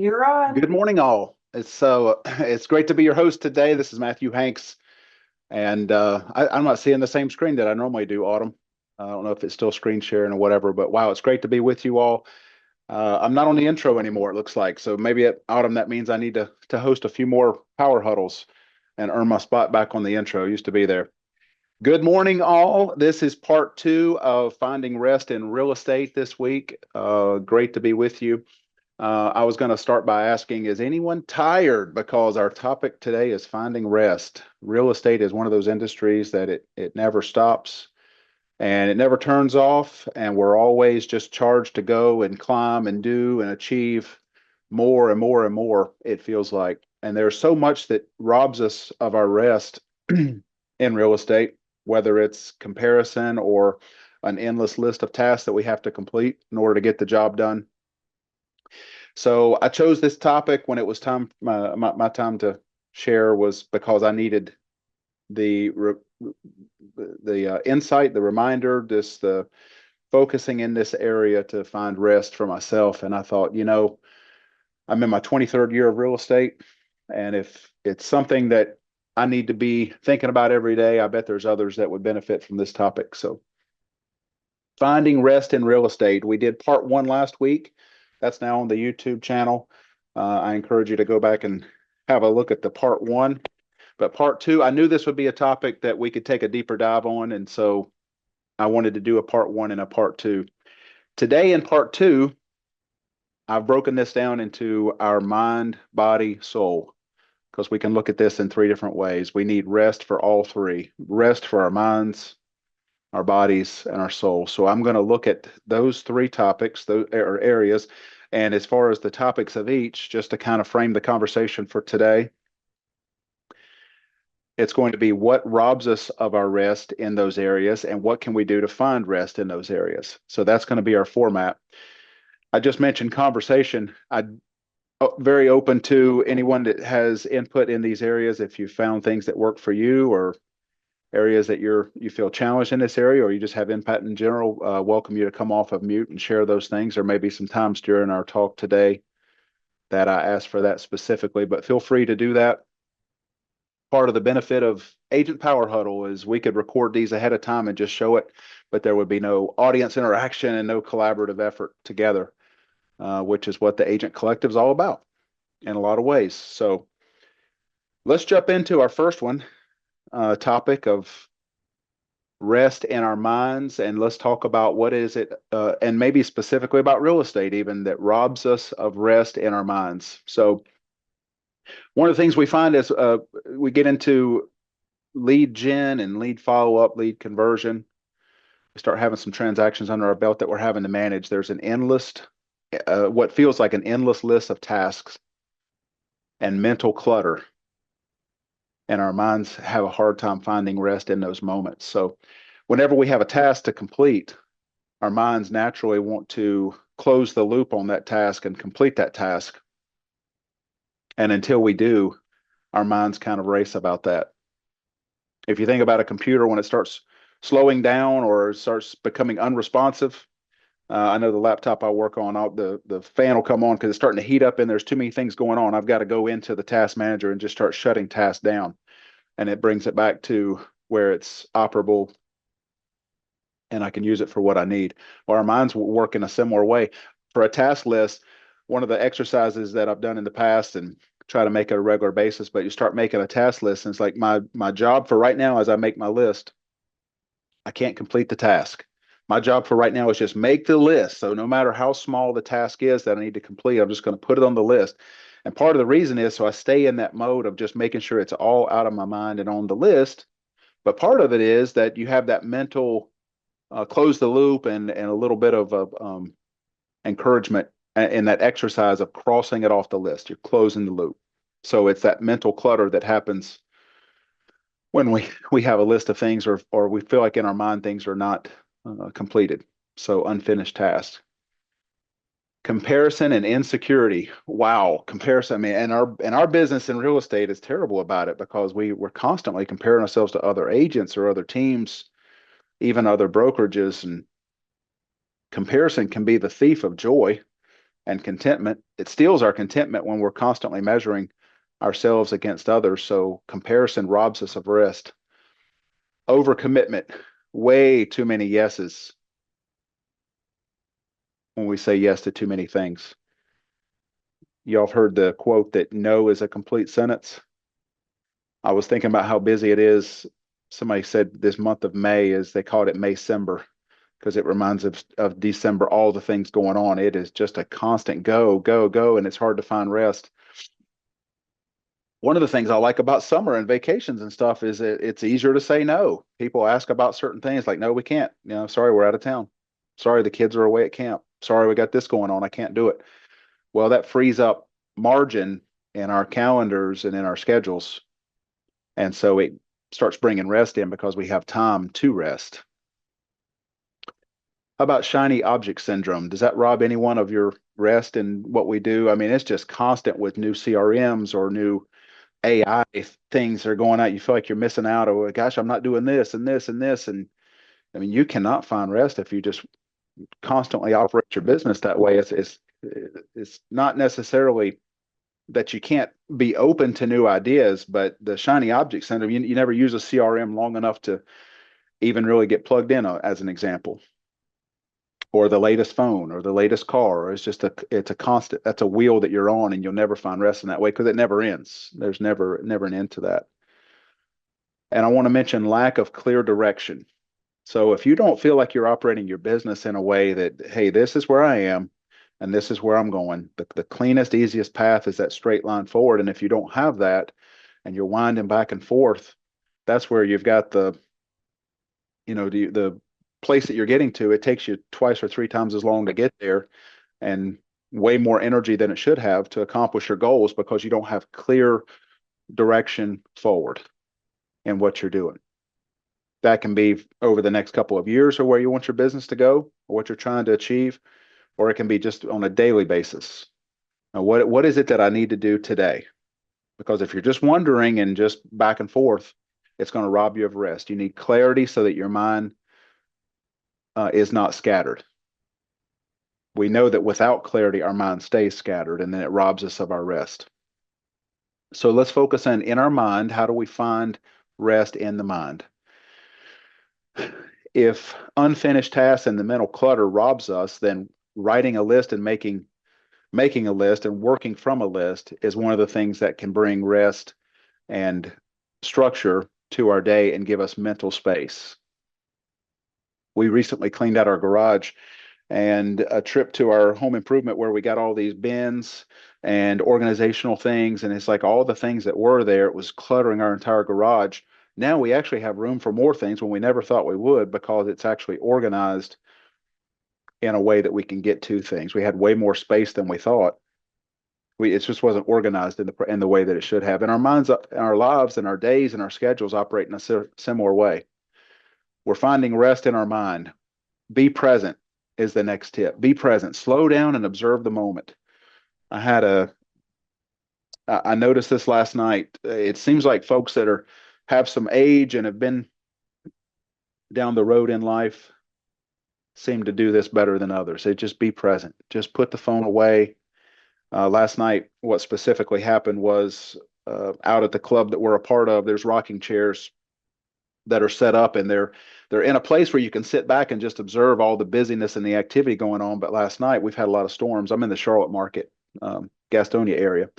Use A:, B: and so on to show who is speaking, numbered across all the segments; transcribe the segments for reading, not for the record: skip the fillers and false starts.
A: You're on.
B: Good morning, all. It's great to be your host today. This is Matthew Hanks, and I'm not seeing the same screen that I normally do, Autumn. I don't know if it's still screen sharing or whatever, but wow, it's great to be with you all. I'm not on the intro anymore, it looks like. So maybe at Autumn, that means I need to host a few more Power Huddles and earn my spot back on the intro. Used to be there. Good morning, all. This is part two of Finding Rest in Real Estate this week. Great to be with you. I was going to start by asking, is anyone tired? Because our topic today is finding rest. Real estate is one of those industries that it never stops and it never turns off. And we're always just charged to go and climb and do and achieve more and more and more, it feels like. And there's so much that robs us of our rest in real estate, whether it's comparison or an endless list of tasks that we have to complete in order to get the job done. So I chose this topic when it was time, my time to share was because I needed the insight, the reminder, the focusing in this area to find rest for myself. And I thought, I'm in my 23rd year of real estate, and if it's something that I need to be thinking about every day, I bet there's others that would benefit from this topic. So finding rest in real estate. We did part one last week. That's now on the YouTube channel. I encourage you to go back and have a look at the part one. But part two, I knew this would be a topic that we could take a deeper dive on. And so I wanted to do a part one and a part two. Today in part two, I've broken this down into our mind, body, soul, because we can look at this in three different ways. We need rest for all three: rest for our minds, our bodies, and our soul. So I'm going to look at those three topics, those or areas. And as far as the topics of each, just to kind of frame the conversation for today, it's going to be what robs us of our rest in those areas and what can we do to find rest in those areas. So that's going to be our format. I just mentioned conversation. I'm very open to anyone that has input in these areas. If you found things that work for you or areas that you feel challenged in this area, or you just have input in general, welcome you to come off of mute and share those things. There may be some times during our talk today that I asked for that specifically, but feel free to do that. Part of the benefit of Agent Power Huddle is we could record these ahead of time and just show it, but there would be no audience interaction and no collaborative effort together, which is what the Agent Collective is all about in a lot of ways. So let's jump into our first one. Topic of rest in our minds, and let's talk about what is it, and maybe specifically about real estate even, that robs us of rest in our minds. So one of the things we find is we get into lead gen and lead follow-up, lead conversion. We start having some transactions under our belt that we're having to manage. There's an endless, what feels like an endless list of tasks and mental clutter, and our minds have a hard time finding rest in those moments. So whenever we have a task to complete, our minds naturally want to close the loop on that task and complete that task. And until we do, our minds kind of race about that. If you think about a computer, when it starts slowing down or starts becoming unresponsive, I know the laptop I work on, the fan will come on because it's starting to heat up and there's too many things going on. I've got to go into the task manager and just start shutting tasks down. And it brings it back to where it's operable and I can use it for what I need. Well, our minds work in a similar way. For a task list, one of the exercises that I've done in the past and try to make it a regular basis, but you start making a task list and it's like my job for right now as I make my list, I can't complete the task. My job for right now is just make the list. So no matter how small the task is that I need to complete, I'm just going to put it on the list. And part of the reason is so I stay in that mode of just making sure it's all out of my mind and on the list. But part of it is that you have that mental close the loop and a little bit of encouragement in that exercise of crossing it off the list. You're closing the loop. So it's that mental clutter that happens when we have a list of things or we feel like in our mind things are not completed. So unfinished tasks. Comparison and insecurity. Wow, comparison. I mean, and our business in real estate is terrible about it because we're constantly comparing ourselves to other agents or other teams, even other brokerages, and comparison can be the thief of joy. and contentment. It steals our contentment when we're constantly measuring ourselves against others. So comparison robs us of rest. Overcommitment, way too many yeses when we say yes to too many things. Y'all have heard the quote that no is a complete sentence. I was thinking about how busy it is. Somebody said this month of May is, they called it Maycember because it reminds of December, all the things going on. It is just a constant go, go, go, and it's hard to find rest. One of the things I like about summer and vacations and stuff is it's easier to say no. People ask about certain things like, no, we can't. Sorry, we're out of town. Sorry, the kids are away at camp. Sorry, we got this going on. I can't do it. Well, that frees up margin in our calendars and in our schedules. And so it starts bringing rest in because we have time to rest. How about shiny object syndrome? Does that rob anyone of your rest and what we do? I mean, it's just constant with new CRMs or new AI things that are going out. You feel like you're missing out. Oh, gosh, I'm not doing this and this and this. And I mean, you cannot find rest if you just constantly operate your business that way. It's not necessarily that you can't be open to new ideas, but the shiny object syndrome, you never use a CRM long enough to even really get plugged in, as an example, or the latest phone or the latest car. Or it's a constant, that's a wheel that you're on, and you'll never find rest in that way because it never ends. There's never an end to that. And I want to mention lack of clear direction. So if you don't feel like you're operating your business in a way that, hey, this is where I am and this is where I'm going, the cleanest, easiest path is that straight line forward. And if you don't have that and you're winding back and forth, that's where you've got the place that you're getting to. It takes you twice or three times as long to get there, and way more energy than it should have to accomplish your goals because you don't have clear direction forward in what you're doing. That can be over the next couple of years or where you want your business to go or what you're trying to achieve, or it can be just on a daily basis. Now, what is it that I need to do today? Because if you're just wondering and just back and forth, it's going to rob you of rest. You need clarity so that your mind is not scattered. We know that without clarity, our mind stays scattered, and then it robs us of our rest. So let's focus on in our mind. How do we find rest in the mind? If unfinished tasks and the mental clutter robs us, then writing a list and making a list and working from a list is one of the things that can bring rest and structure to our day and give us mental space. We recently cleaned out our garage, and a trip to our home improvement where we got all these bins and organizational things. And it's like all the things that were there, it was cluttering our entire garage. Now we actually have room for more things when we never thought we would because it's actually organized in a way that we can get to things. We had way more space than we thought. It just wasn't organized in the way that it should have. And our minds, and our lives, and our days, and our schedules operate in a similar way. We're finding rest in our mind. Be present is the next tip. Be present. Slow down and observe the moment. I had a I noticed this last night. It seems like folks that have some age and have been down the road in life seem to do this better than others. They just be present. Just put the phone away. Last night, what specifically happened was out at the club that we're a part of, there's rocking chairs that are set up, and they're in a place where you can sit back and just observe all the busyness and the activity going on. But last night we've had a lot of storms. I'm in the Charlotte market, Gastonia area,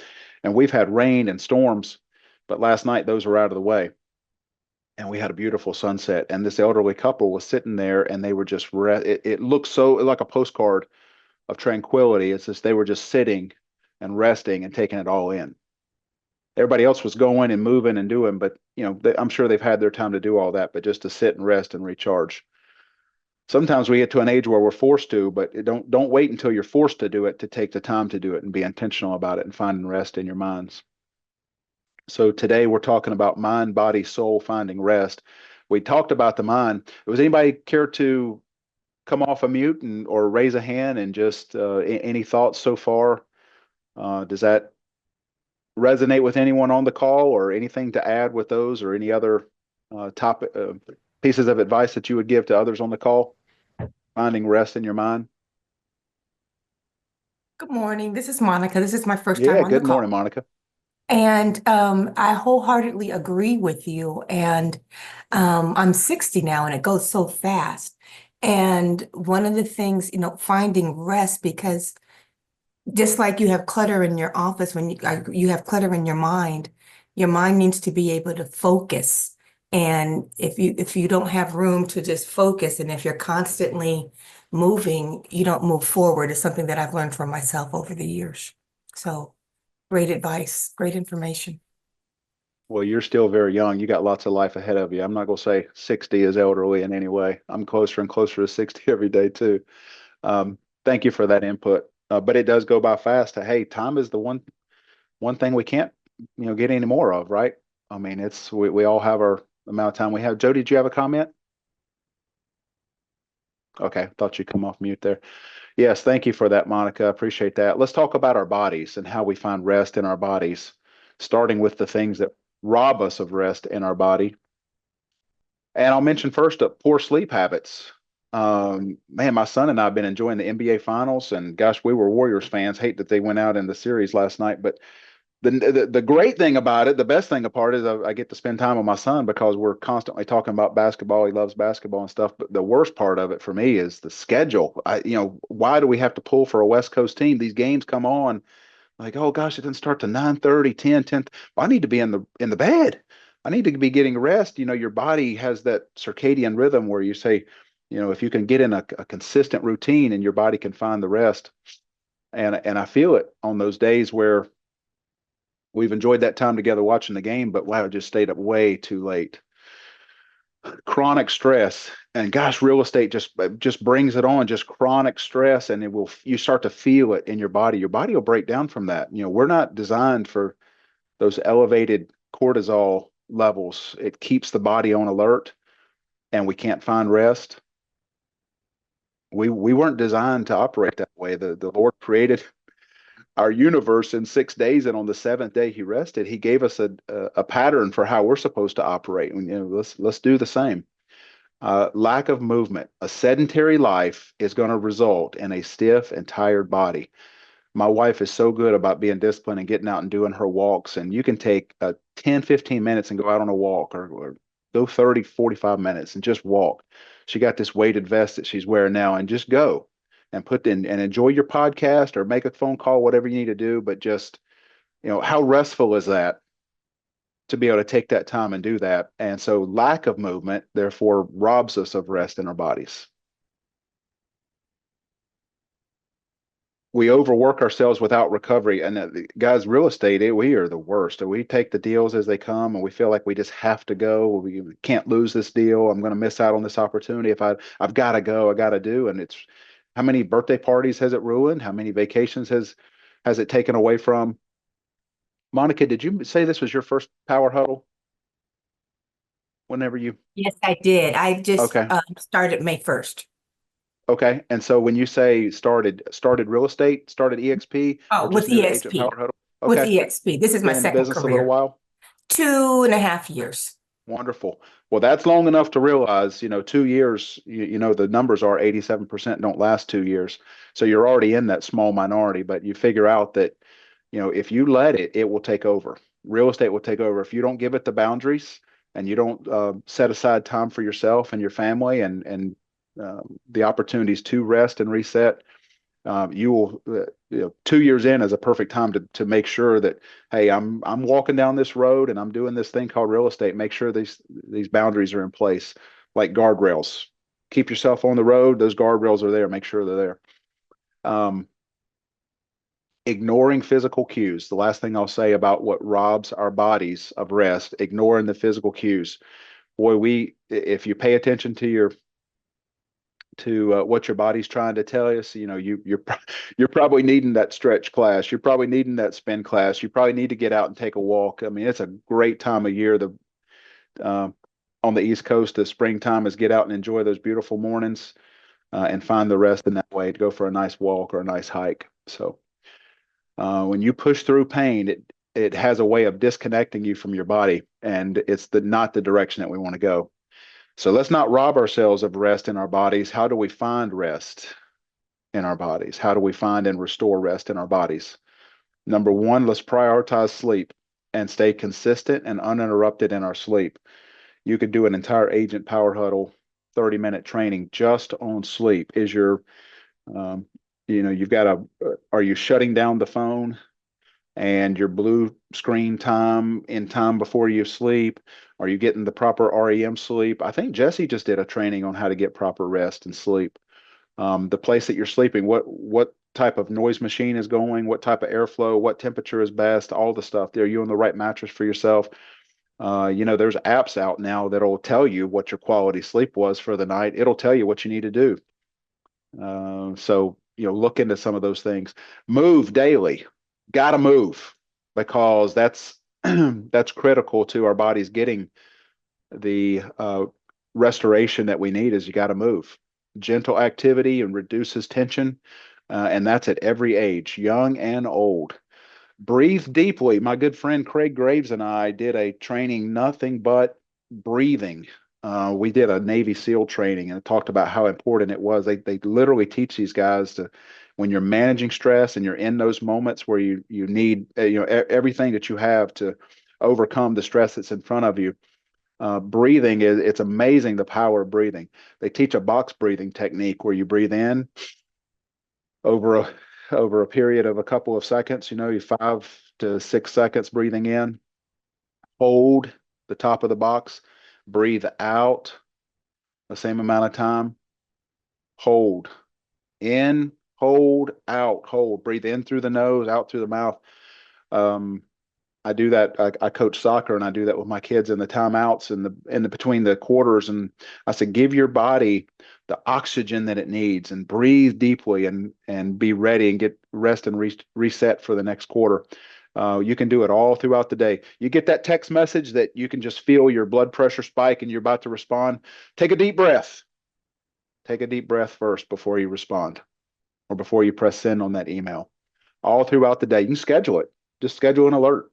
B: and we've had rain and storms. But last night those were out of the way, and we had a beautiful sunset. And this elderly couple was sitting there, and they were just it looked so like a postcard of tranquility. It's just they were just sitting and resting and taking it all in. Everybody else was going and moving and doing, but I'm sure they've had their time to do all that, but just to sit and rest and recharge. Sometimes we get to an age where we're forced to, but don't wait until you're forced to do it to take the time to do it and be intentional about it and finding rest in your minds. So today we're talking about mind, body, soul, finding rest. We talked about the mind. Was anybody care to come off a mute or raise a hand and just any thoughts so far? Does that resonate with anyone on the call, or anything to add with those, or any other topic pieces of advice that you would give to others on the call? Finding rest in your mind.
A: Good morning. This is Monica. This is my first time
B: Yeah,
A: on the
B: good morning,
A: call.
B: Monica.
A: And I wholeheartedly agree with you. And I'm 60 now and it goes so fast. And one of the things, finding rest because just like you have clutter in your office when you have clutter in your mind needs to be able to focus. And if you don't have room to just focus, and if you're constantly moving, you don't move forward, is something that I've learned from myself over the years. So great advice, great information.
B: Well, you're still very young. You got lots of life ahead of you. I'm not going to say 60 is elderly in any way. I'm closer and closer to 60 every day too. Thank you for that input. But it does go by fast. Hey, time is the one thing we can't, get any more of, right? I mean, we all have our amount of time we have. Joe, did you have a comment? Okay, thought you'd come off mute there. Yes, thank you for that, Monica. I appreciate that. Let's talk about our bodies and how we find rest in our bodies, starting with the things that rob us of rest in our body. And I'll mention first poor sleep habits. Man, my son and I have been enjoying the NBA Finals, and gosh, we were Warriors fans. Hate that they went out in the series last night, but the great thing about it, the best thing apart is I get to spend time with my son because we're constantly talking about basketball. He loves basketball and stuff. But the worst part of it for me is the schedule. Why do we have to pull for a West Coast team? These games come on like, oh gosh, it doesn't start to 9:30, 10, 10. Well, I need to be in the bed. I need to be getting rest. Your body has that circadian rhythm where you say, if you can get in a consistent routine and your body can find the rest. And I feel it on those days where we've enjoyed that time together watching the game, but wow, just stayed up way too late. Chronic stress, and gosh, real estate just brings it on, just chronic stress, and you start to feel it in your body. Your body will break down from that. We're not designed for those elevated cortisol levels. It keeps the body on alert, and we can't find rest. We weren't designed to operate that way. The Lord created our universe in 6 days, and on the seventh day he rested. He gave us a pattern for how we're supposed to operate. Let's do the same. Lack of movement, a sedentary life is going to result in a stiff and tired body. My wife is so good about being disciplined and getting out and doing her walks, and you can take 10 15 minutes and go out on a walk, or go 30 45 minutes and just walk. She got this weighted vest that she's wearing now, and just go and put in and enjoy your podcast or make a phone call, whatever you need to do. But just, how restful is that to be able to take that time and do that? And so lack of movement therefore robs us of rest in our bodies. We overwork ourselves without recovery. And guys, real estate, we are the worst. We take the deals as they come, and we feel like we just have to go. We can't lose this deal. I'm going to miss out on this opportunity. If I've got to go, I got to do. And it's, how many birthday parties has it ruined? How many vacations has it taken away from? Monica, did you say this was your first Power Huddle? Whenever you,
A: Yes, I did. I just
B: okay,
A: started May 1st.
B: okay. And so when you say started real estate, started EXP, or
A: Oh,
B: just
A: with
B: new to Agent
A: EXP.
B: Power Huddle?
A: With
B: Okay,
A: EXP. This is my
B: been in the
A: second
B: business a little
A: career.
B: while.
A: 2.5 years.
B: Wonderful. Well, that's long enough to realize, 2 years, the numbers are 87% don't last 2 years. So you're already in that small minority, but you figure out that, if you let it, it will take over. Real estate will take over. If you don't give it the boundaries and you don't set aside time for yourself and your family and the opportunities to rest and reset, you will 2 years in is a perfect time to make sure that, hey, I'm walking down this road and I'm doing this thing called real estate. Make sure these boundaries are in place, like guardrails. Keep yourself on the road. Those guardrails are there. Make sure they're there. um, Ignoring physical cues, the last thing I'll say about what robs our bodies of rest. Ignoring the physical cues. Boy, we if you pay attention to what your body's trying to tell you. So, you're probably needing that stretch class. You're probably needing that spin class. You probably need to get out and take a walk. I mean, it's a great time of year. The uh, On the East Coast, the springtime is get out and enjoy those beautiful mornings and find the rest in that way. To go for a nice walk or a nice hike. So when you push through pain, it has a way of disconnecting you from your body, and it's not the direction that we want to go. So let's not rob ourselves of rest in our bodies. How do we find rest? in our bodies? How do we find and restore rest in our bodies? Number one, let's prioritize sleep and stay consistent and uninterrupted in our sleep. You could do an entire agent power huddle 30-minute training just on sleep. Is your um, you've got are you shutting down the phone and your blue screen time in time before you sleep? Are you getting the proper REM sleep? I think Jesse just did a training on how to get proper rest and sleep. The place that you're sleeping, what type of noise machine is going, what type of airflow, what temperature is best, all the stuff. Are you on the right mattress for yourself? There's apps out now that'll tell you what your quality sleep was for the night. It'll tell you what you need to do. So look into some of those things. Move daily. Got to move because that's that's critical to our bodies getting the restoration that we need. Is you got to move. Gentle activity and reduces tension, and that's at every age, young and old. Breathe deeply. My good friend Craig Graves and I did a training, nothing but breathing. We did a Navy SEAL training and it talked about how important it was. They literally teach these guys to, when you're managing stress and you're in those moments where you need everything that you have to overcome the stress that's in front of you. Breathing it's amazing the power of breathing. They teach a box breathing technique where you breathe in over a period of a couple of seconds, you 5 to 6 seconds breathing in, hold the top of the box, breathe out the same amount of time, hold in, hold out, hold, breathe in through the nose, out through the mouth. Um, I do that. I coach soccer and I do that with my kids in the timeouts and the between the quarters. And I said, give your body the oxygen that it needs and breathe deeply and be ready and get rest and reset for the next quarter. You can do it all throughout the day. You get that text message that you can just feel your blood pressure spike and you're about to respond. Take a deep breath. Take a deep breath first before you respond or before you press send on that email. All throughout the day. You can schedule it. Just schedule an alert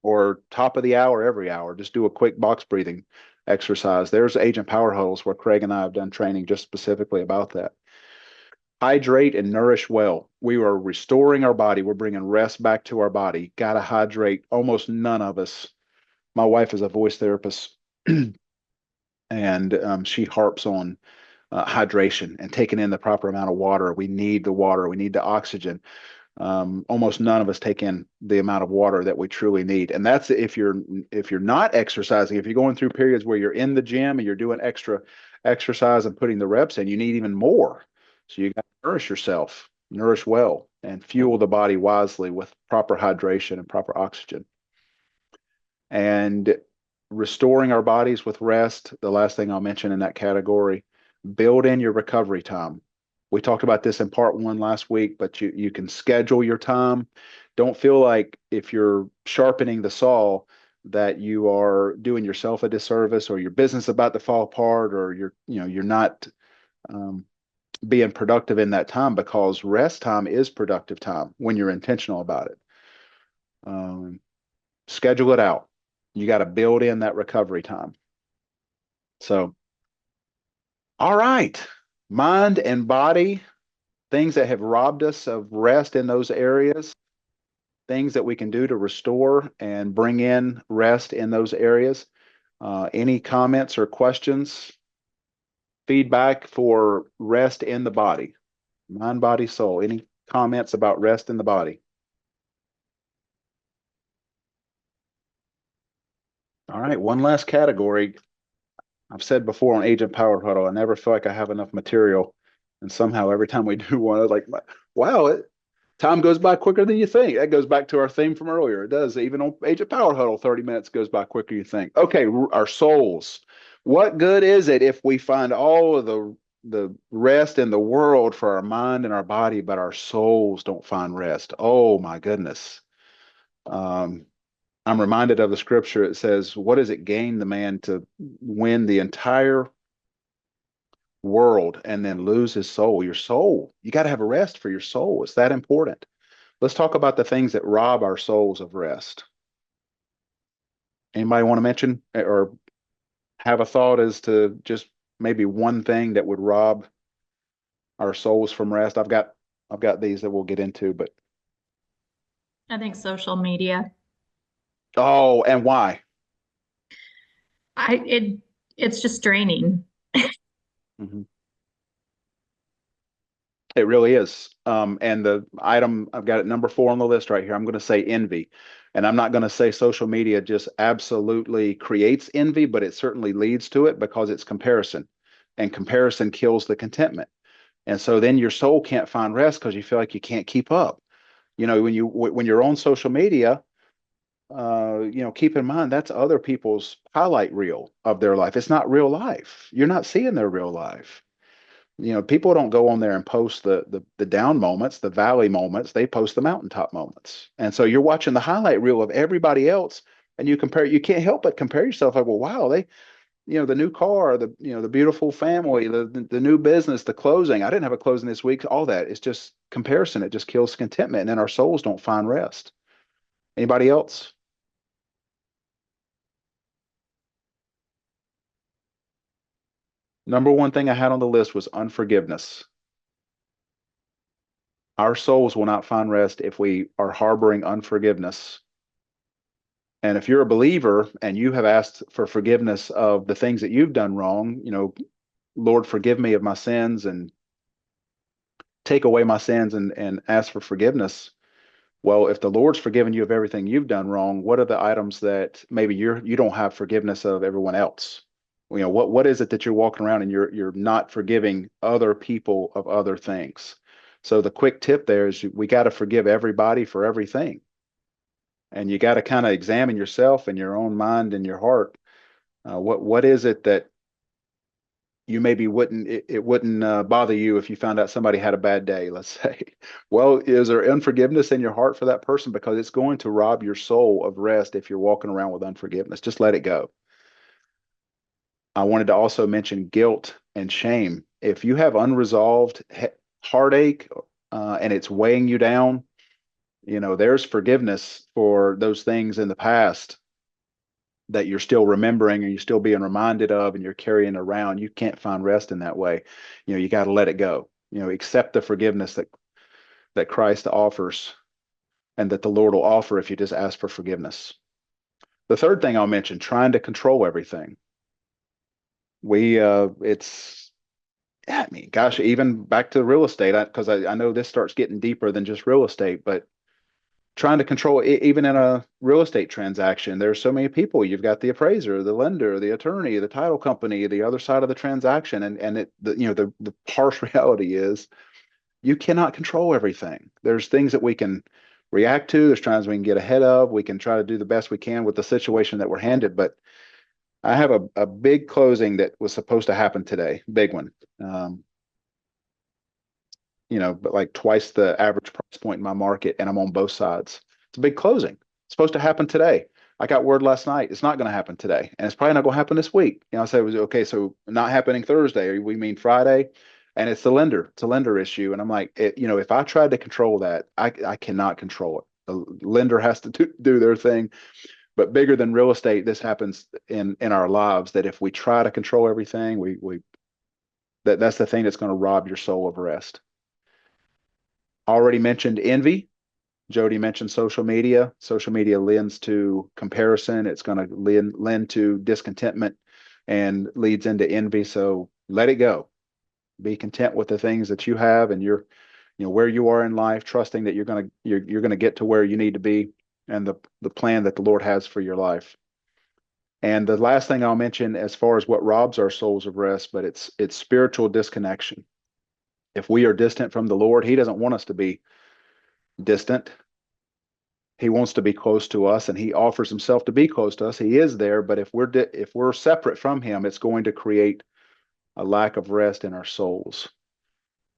B: or top of the hour every hour. Just do a quick box breathing exercise. There's agent power huddles where Craig and I have done training just specifically about that. Hydrate and nourish well. We are restoring our body. We're bringing rest back to our body. Got to hydrate. Almost none of us. My wife is a voice therapist, and she harps on hydration and taking in the proper amount of water. We need the water. We need the oxygen. Almost none of us take in the amount of water that we truly need. And that's if you're not exercising, if you're going through periods where you're in the gym and you're doing extra exercise and putting the reps in, you need even more. So you got to nourish yourself, nourish well, and fuel the body wisely with proper hydration and proper oxygen. And restoring our bodies with rest, the last thing I'll mention in that category, build in your recovery time. We talked about this in part one last week, but you can schedule your time. Don't feel like if you're sharpening the saw that you are doing yourself a disservice or your business about to fall apart or you're not um, being productive in that time, because rest time is productive time when you're intentional about it. Schedule it out. You got to build in that recovery time. So, all right, mind and body, things that have robbed us of rest in those areas, things that we can do to restore and bring in rest in those areas. Any comments or questions? Feedback for rest in the body, mind, body, soul. Any comments about rest in the body? All right, one last category. I've said before on Agent Power Huddle, I never feel like I have enough material. And somehow every time we do one, it's like, wow, time goes by quicker than you think. That goes back to our theme from earlier. It does. Even on Agent Power Huddle, 30 minutes goes by quicker than you think. Okay, our souls. What good is it if we find all of the rest in the world for our mind and our body, but our souls don't find rest? Oh my goodness. Um, I'm reminded of the scripture. It says, what does it gain the man to win the entire world and then lose his soul? Your soul. You got to have a rest for your soul. It's that important. Let's talk about the things that rob our souls of rest. Anybody want to mention or have a thought as to just maybe one thing that would rob our souls from rest? I've got I've got these that we'll get into, but
C: I think social media.
B: oh, and why?
C: I it it's just draining.
B: Mhm. It really is. And the item I've got at number 4 on the list right here, I'm going to say envy. And I'm not going to say social media just absolutely creates envy, but it certainly leads to it because it's comparison. And comparison kills the contentment. And so then your soul can't find rest because you feel like you can't keep up. When you're on social media, keep in mind that's other people's highlight reel of their life. It's not real life. You're not seeing their real life. People don't go on there and post the down moments, the valley moments. They post the mountaintop moments. And so you're watching the highlight reel of everybody else, and you can't help but compare yourself like, well, wow, the new car, the beautiful family, the new business, the closing. I didn't have a closing this week. All that. It's just comparison. It just kills contentment, and then our souls don't find rest. Anybody else? Number one thing I had on the list was unforgiveness. Our souls will not find rest if we are harboring unforgiveness. And if you're a believer and you have asked for forgiveness of the things that you've done wrong, Lord, forgive me of my sins and take away my sins and ask for forgiveness. Well, if the Lord's forgiven you of everything you've done wrong, what are the items that maybe you don't have forgiveness of everyone else? What is it that you're walking around and you're not forgiving other people of other things? So the quick tip there is we got to forgive everybody for everything. And you got to kind of examine yourself and your own mind and your heart. What is it that you maybe wouldn't bother you if you found out somebody had a bad day, let's say. Well, is there unforgiveness in your heart for that person? Because it's going to rob your soul of rest if you're walking around with unforgiveness. Just let it go. I wanted to also mention guilt and shame. If you have unresolved heartache and it's weighing you down, there's forgiveness for those things in the past that you're still remembering and you're still being reminded of and you're carrying around. You can't find rest in that way. You got to let it go. Accept the forgiveness that Christ offers and that the Lord will offer if you just ask for forgiveness. The third thing I'll mention, trying to control everything. It's, I mean, gosh, even back to real estate, because I know this starts getting deeper than just real estate, but trying to control even in a real estate transaction, there's so many people. You've got the appraiser, the lender, the attorney, the title company, the other side of the transaction, and the harsh reality is you cannot control everything. There's things that we can react to. There's times we can get ahead of. We can try to do the best we can with the situation that we're handed. But I have a big closing that was supposed to happen today, big one. But like twice the average price point in my market, and I'm on both sides. It's a big closing. It's supposed to happen today. I got word last night it's not going to happen today, and it's probably not going to happen this week. I said, okay, so not happening Thursday. We mean Friday, and it's the lender. It's a lender issue, and I'm like, if I tried to control that, I cannot control it. The lender has to do their thing. But bigger than real estate, this happens in our lives. That if we try to control everything, that's the thing that's going to rob your soul of rest. Already mentioned envy. Jody mentioned social media. Social media lends to comparison. It's going to lend to discontentment and leads into envy. So let it go. Be content with the things that you have and where you are in life, trusting that you're going to get to where you need to be and the plan that the Lord has for your life. And the last thing I'll mention as far as what robs our souls of rest, but it's spiritual disconnection. If we are distant from the Lord, He doesn't want us to be distant. He wants to be close to us, and He offers Himself to be close to us. He is there, but if we're separate from Him, it's going to create a lack of rest in our souls.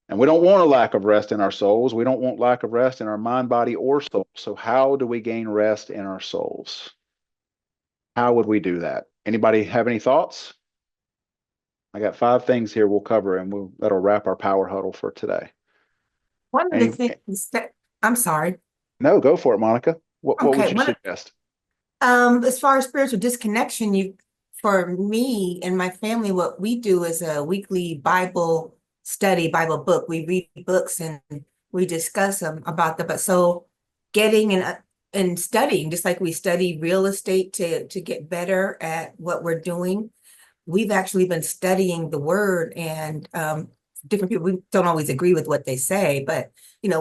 B: And we don't want a lack of rest in our souls. We don't want lack of rest in our mind, body, or soul. So how do we gain rest in our souls? How would we do that? Anybody have any thoughts? I got 5 things here we'll cover, and that'll wrap our Power Huddle for today.
A: One of the things that, I'm sorry.
B: No, go for it, Monica. What would
A: Okay,
B: you suggest?
A: as far as spiritual disconnection, for me and my family, what we do is a weekly Bible study, Bible book. We read books and we discuss them about but so getting and studying, just like we study real estate to get better at what we're doing, we've actually been studying the word and different people, we don't always agree with what they say, but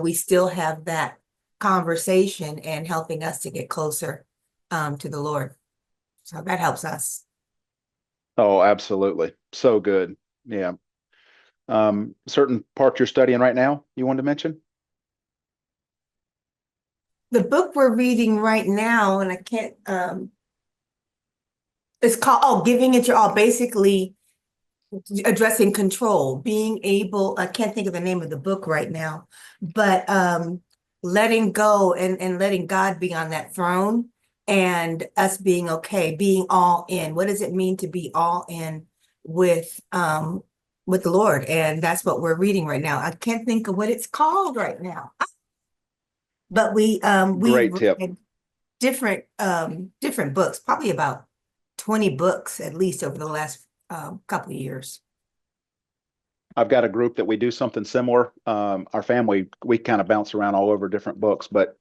A: we still have that conversation and helping us to get closer to the Lord. So that helps us.
B: Oh, absolutely. So good. Yeah. Certain part you're studying right now, you wanted to mention?
A: The book we're reading right now, and I can't, it's called, oh, Giving It Your All, basically addressing control, being able, I can't think of the name of the book right now, but letting go and letting God be on that throne and us being okay, being all in. What does it mean to be all in with the Lord? And that's what we're reading right now. I can't think of what it's called right now. But we
B: Great tip.
A: read different books, probably about 20 books at least over the last couple of years.
B: I've got a group that we do something similar. Our family, we kind of bounce around all over different books, but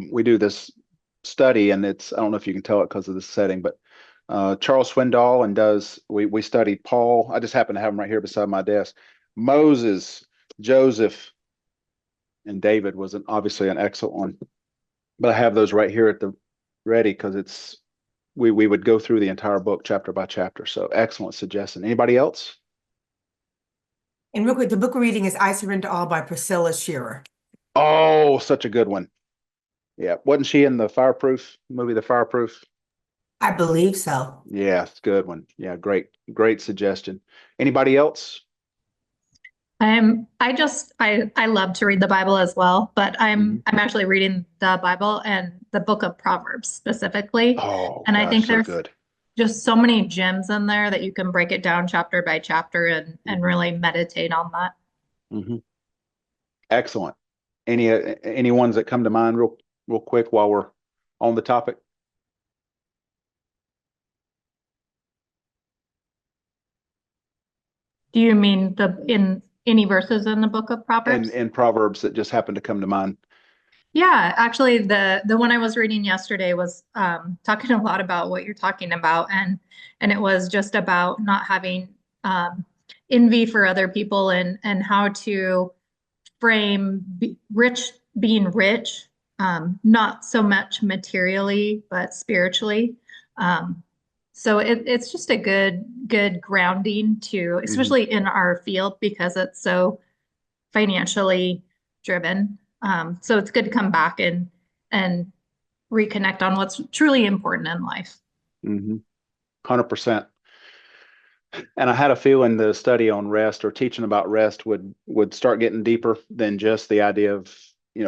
B: we do this study, and it's, I don't know if you can tell it because of the setting, but Charles Swindoll we studied Paul. I just happen to have him right here beside my desk. Moses, Joseph, and David was obviously an excellent one. But I have those right here at the ready because we would go through the entire book chapter by chapter. So excellent suggestion. Anybody else?
A: And real quick, the book we're reading is I Surrender All by Priscilla Shearer.
B: Oh, such a good one. Yeah. Wasn't she in the Fireproof movie, The Fireproof?
A: I believe so.
B: Yeah, it's a good one. Yeah, great suggestion. Anybody else?
C: I love to read the Bible as well, but
B: Mhm.
C: I'm actually reading the Bible and the book of Proverbs specifically.
B: Oh
C: And I think
B: gosh, so
C: there's
B: good.
C: just so many gems in there that you can break it down chapter by chapter and
B: Mhm.
C: really meditate on that.
B: Mhm. Excellent. Any ones that come to mind real quick while we're on the topic?
C: Do you mean the in any verses in the book of
B: And
C: Proverbs?
B: and Proverbs that just happen to come to mind.
C: Yeah, actually the one I was reading yesterday was talking a lot about what you're talking about and it was just about not having envy for other people and how to frame being rich, not so much materially but spiritually. So it's just a good grounding to,
B: Mhm.
C: especially in our field because it's so financially driven. So it's good to come back and reconnect on what's truly important in life.
B: Mhm. 100%. And I had a feeling the study on rest or teaching about rest would start getting deeper than just the idea of,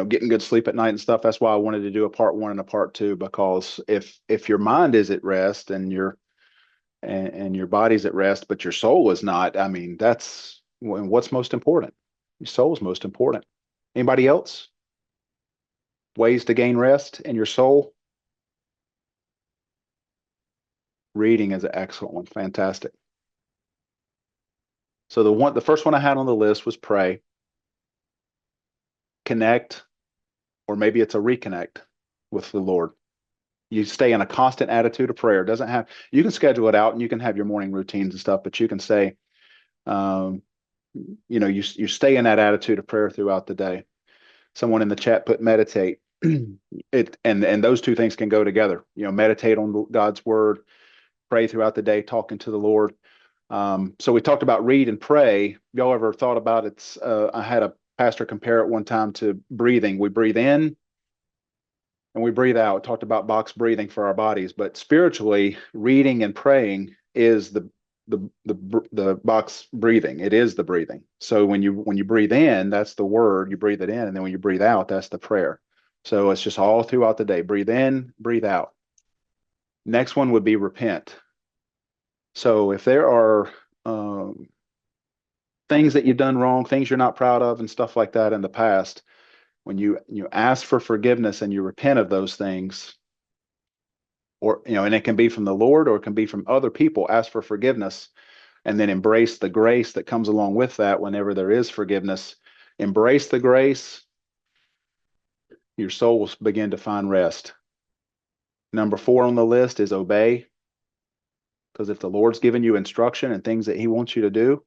B: getting good sleep at night and stuff. That's why I wanted to do a part one and a part two, because if your mind is at rest and your body's at rest, but your soul is not, I mean, that's what's most important. Your soul is most important. Anybody else? Ways to gain rest in your soul? Reading is an excellent one. Fantastic. So the first one I had on the list was pray, connect, or maybe it's a reconnect with the Lord. You stay in a constant attitude of prayer. It doesn't have, you can schedule it out and you can have your morning routines and stuff, but you can say, um, you stay in that attitude of prayer throughout the day. Someone in the chat put meditate. And those two things can go together. Meditate on God's word, pray throughout the day, talking to the Lord. So we talked about read and pray. Y'all ever thought about it? I had a pastor compare it one time to breathing. We breathe in and we breathe out. Talked about box breathing for our bodies, but spiritually, reading and praying is the box breathing. It is the breathing. So when you breathe in, that's the word. You breathe it in, and then when you breathe out, that's the prayer. So it's just all throughout the day. Breathe in, breathe out. Next one would be repent. So if there are things that you've done wrong, things you're not proud of, and stuff like that in the past, when you ask for forgiveness and you repent of those things, or and it can be from the Lord or it can be from other people, ask for forgiveness and then embrace the grace that comes along with that whenever there is forgiveness. Embrace the grace your soul will begin to find rest. Number 4 on the list is obey. Because if the Lord's given you instruction and things that he wants you to do,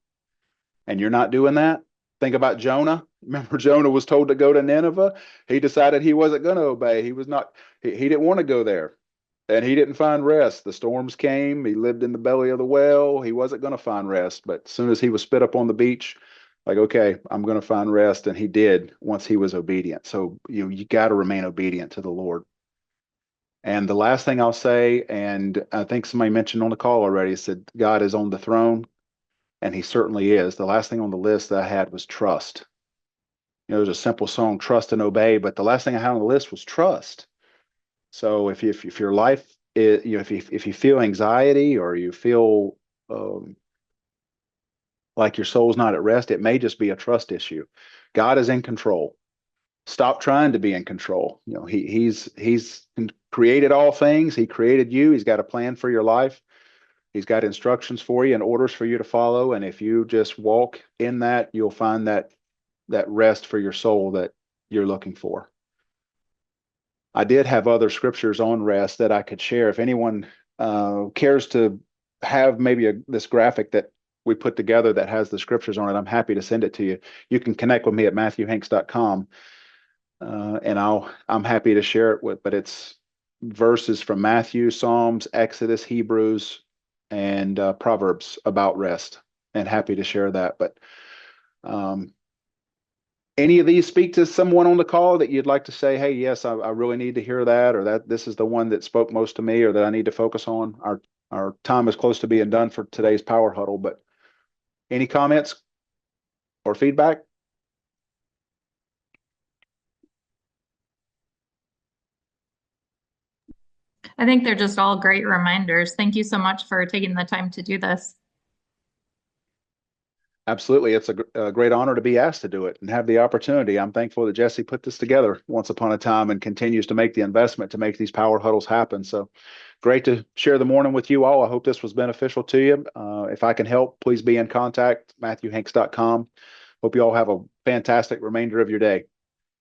B: and you're not doing that, think about Jonah. Remember, Jonah was told to go to Nineveh. He decided he wasn't going to obey. He didn't want to go there. And he didn't find rest. The storms came. He lived in the belly of the whale. He wasn't going to find rest. But as soon as he was spit up on the beach, like, okay, I'm going to find rest. And he did once he was obedient. So, you got to remain obedient to the Lord. And the last thing I'll say, and I think somebody mentioned on the call already, said God is on the throne, and he certainly is. The last thing on the list that I had was trust. There's a simple song, Trust and Obey, but the last thing I had on the list was trust. So if your life is, if you feel anxiety or you feel like your soul's not at rest, it may just be a trust issue. God is in control. Stop trying to be in control. He's created all things. He created you. He's got a plan for your life. He's got instructions for you and orders for you to follow. And if you just walk in that, you'll find that rest for your soul that you're looking for. I did have other scriptures on rest that I could share. If anyone cares to have maybe this graphic that we put together that has the scriptures on it, I'm happy to send it to you. You can connect with me at MatthewHanks.com. And I'm happy to share it but it's verses from Matthew, Psalms, Exodus, Hebrews, and Proverbs about rest, and happy to share that. But any of these speak to someone on the call that you'd like to say, hey, yes, I really need to hear that, or that this is the one that spoke most to me, or that I need to focus on? Our time is close to being done for today's Power Huddle, but any comments or feedback?
C: I think they're just all great reminders. Thank you so much for taking the time to do this.
B: Absolutely. It's a great honor to be asked to do it and have the opportunity. I'm thankful that Jesse put this together once upon a time and continues to make the investment to make these Power Huddles happen. So great to share the morning with you all. I hope this was beneficial to you. If I can help, please be in contact, MatthewHanks.com. Hope you all have a fantastic remainder of your day.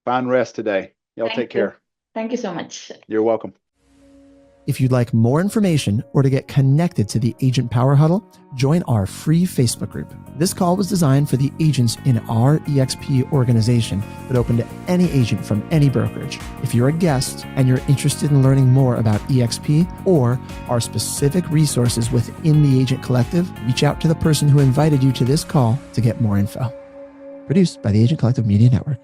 B: Find rest today. Y'all take care.
D: Thank you so much.
B: You're welcome.
E: If you'd like more information or to get connected to the Agent Power Huddle, join our free Facebook group. This call was designed for the agents in our EXP organization, but open to any agent from any brokerage. If you're a guest and you're interested in learning more about EXP or our specific resources within the Agent Collective, reach out to the person who invited you to this call to get more info. Produced by the Agent Collective Media Network.